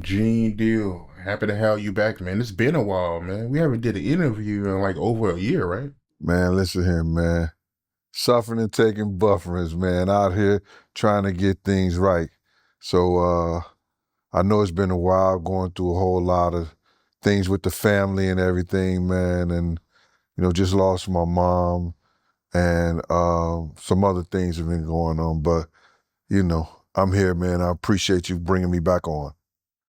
Gene Deal, happy to have you back, man. It's been a while, man. We haven't did an interview in like over a year, right? Man, listen here, man. Suffering and taking bufferings, man, out here trying to get things right. So I know it's been a while going through a whole lot of things with the family and everything, man, and just lost my mom and some other things have been going on. But, I'm here, man. I appreciate you bringing me back on.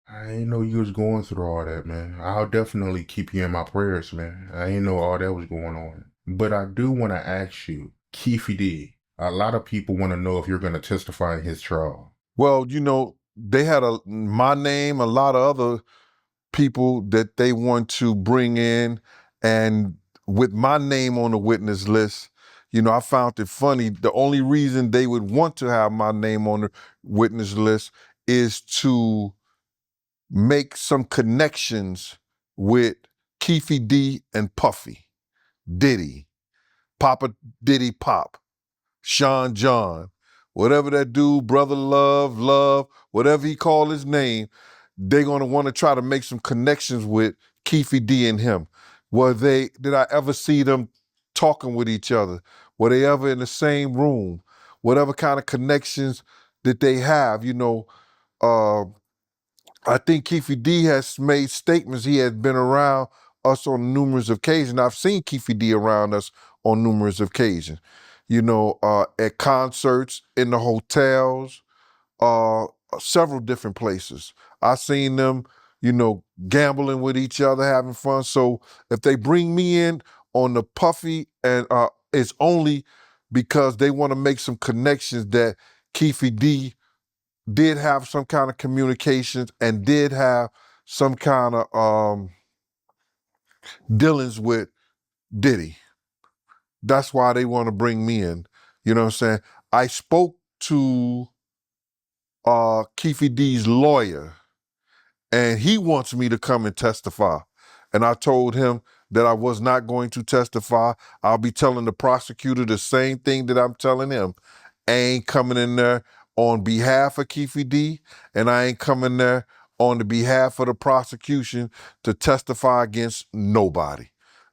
I ain't know you was going through all that, man. I'll definitely keep you in my prayers, man. I ain't know all that was going on. But I do want to ask you, Keefe D, a lot of people want to know if you're going to testify in his trial. Well, they had my name, a lot of other people that they want to bring in, and with my name on the witness list, I found it funny. The only reason they would want to have my name on the witness list is to make some connections with Keefe D and Puffy, Diddy, Papa Diddy Pop, Sean John, whatever that dude, Brother Love, whatever he called his name, they're gonna want to try to make some connections with Keefe D and him. Did I ever see them talking with each other? Were they ever in the same room? Whatever kind of connections that they have, uh, I think Keefe D has made statements. He has been around us on numerous occasions. I've seen Keefe D around us on numerous occasions. At concerts, in the hotels, uh, several different places. I've seen them, gambling with each other, having fun. So if they bring me in on the Puffy, and it's only because they want to make some connections that Keefe D did have some kind of communications and did have some kind of dealings with Diddy. That's why they want to bring me in. You know what I'm saying? I spoke to Keefe D's lawyer, and he wants me to come and testify. And I told him that I was not going to testify. I'll be telling the prosecutor the same thing that I'm telling him. I ain't coming in there on behalf of Keefe D, and I ain't coming there on the behalf of the prosecution to testify against nobody.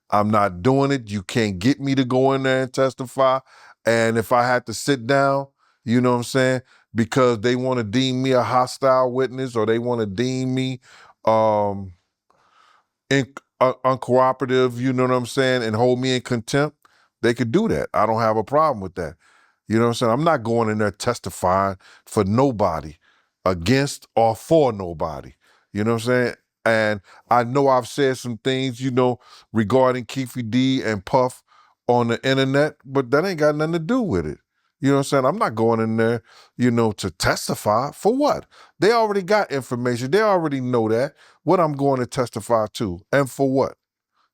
I'm not doing it. You can't get me to go in there and testify. And if I had to sit down, you know what I'm saying, because they want to deem me a hostile witness, or they want to deem me um, uncooperative, you know what I'm saying, and hold me in contempt, they could do that. I don't have a problem with that. You know what I'm saying? I'm not going in there testifying for nobody, against or for nobody. You know what I'm saying? And I know I've said some things, regarding Keefe D and Puff on the internet, but that ain't got nothing to do with it. You know what I'm saying? I'm not going in there, to testify for what? They already got information. They already know that. What I'm going to testify to, and for what?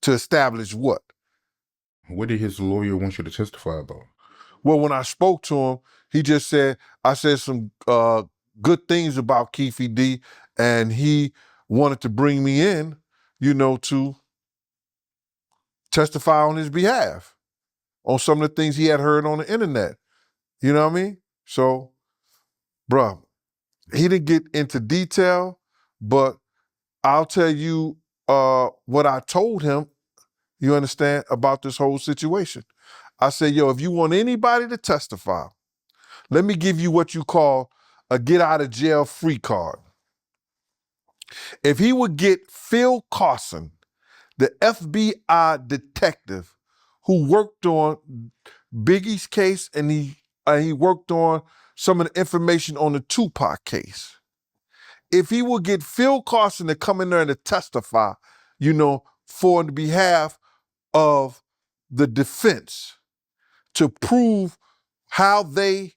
To establish what? What did his lawyer want you to testify about? Well, when I spoke to him, he just said, I said some good things about Keefe D, and he wanted to bring me in, to testify on his behalf on some of the things he had heard on the internet. You know what I mean? So, bruh, he didn't get into detail, but I'll tell you what I told him, you understand, about this whole situation. I said, yo, if you want anybody to testify, let me give you what you call a get out of jail free card. If he would get Phil Carson, the FBI detective who worked on Biggie's case, and he worked on some of the information on the Tupac case. If he would get Phil Carson to come in there and to testify, for the behalf of the defense, to prove how they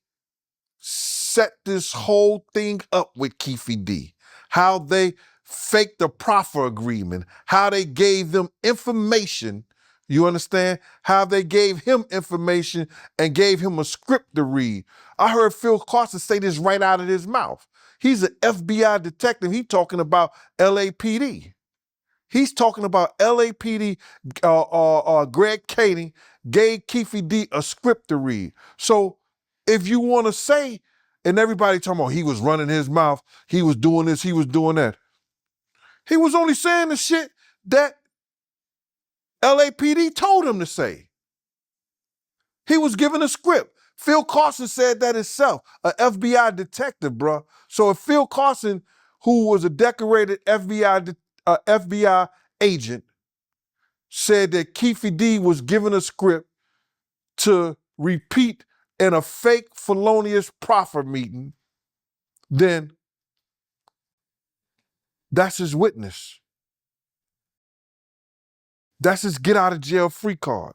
set this whole thing up with Keefe D, how they faked the proffer agreement, how they gave them information, you understand? How they gave him information and gave him a script to read. I heard Phil Carson say this right out of his mouth. He's an FBI detective. He's talking about LAPD. He's talking about LAPD. Greg Kading gave Keefe D a script to read. So if you want to say, and everybody talking about he was running his mouth, he was doing this, he was doing that. He was only saying the shit that LAPD told him to say. He was given a script. Phil Carson said that himself, an FBI detective, bro. So if Phil Carson, who was a decorated FBI agent, said that Keefe D was given a script to repeat in a fake felonious proffer meeting, then that's his witness. That's his get out of jail free card.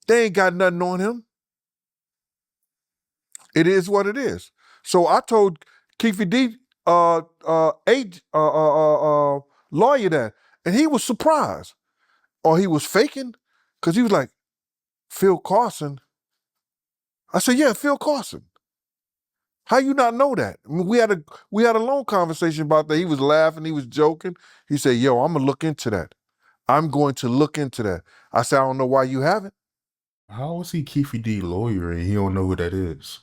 They ain't got nothing on him. It is what it is. So I told Keefe D lawyer that, and he was surprised. Or he was faking, because he was like, Phil Carson. I said, yeah, Phil Carson. How you not know that? I mean, we had a long conversation about that. He was laughing, he was joking. He said, yo, I'm gonna look into that. I'm going to look into that. I said, I don't know why you haven't. How is he Keefe D lawyer and he don't know who that is?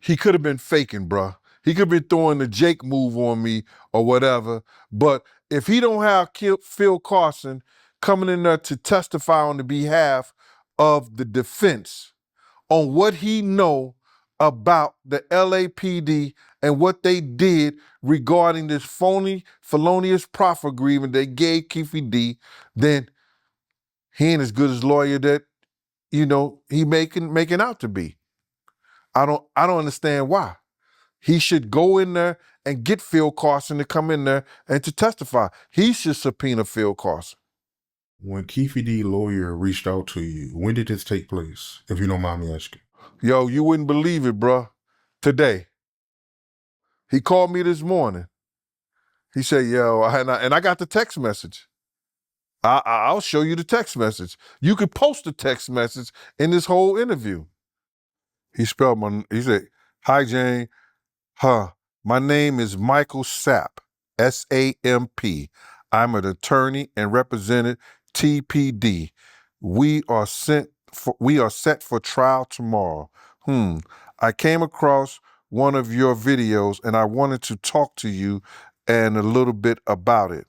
He could have been faking, bruh. He could have been throwing the Jake move on me or whatever. But if he don't have Phil Carson coming in there to testify on the behalf of the defense on what he know about the LAPD and what they did regarding this felonious proffer agreement they gave Keefe D, then he ain't as good as lawyer that, he making out to be. I don't understand why. He should go in there and get Phil Carson to come in there and to testify. He should subpoena Phil Carson. When Keefe D lawyer reached out to you, when did this take place, if you don't mind me asking? Yo, you wouldn't believe it, bruh. Today. He called me this morning. He said, yo, and I got the text message. I'll show you the text message. You could post the text message in this whole interview. He said, hi, Jane. My name is Michael Sapp, S-A-M-P. I'm an attorney and represented TPD. We are set for trial tomorrow. I came across one of your videos and I wanted to talk to you and a little bit about it.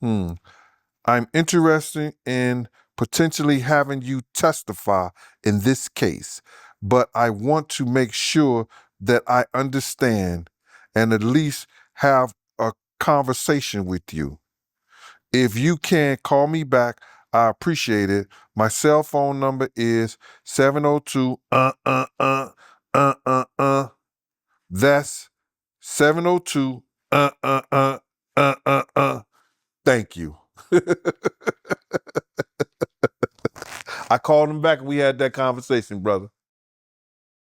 I'm interested in potentially having you testify in this case, but I want to make sure that I understand and at least have a conversation with you. If you can call me back, I appreciate it. My cell phone number is 702 That's 702 Thank you. I called him back and we had that conversation, brother.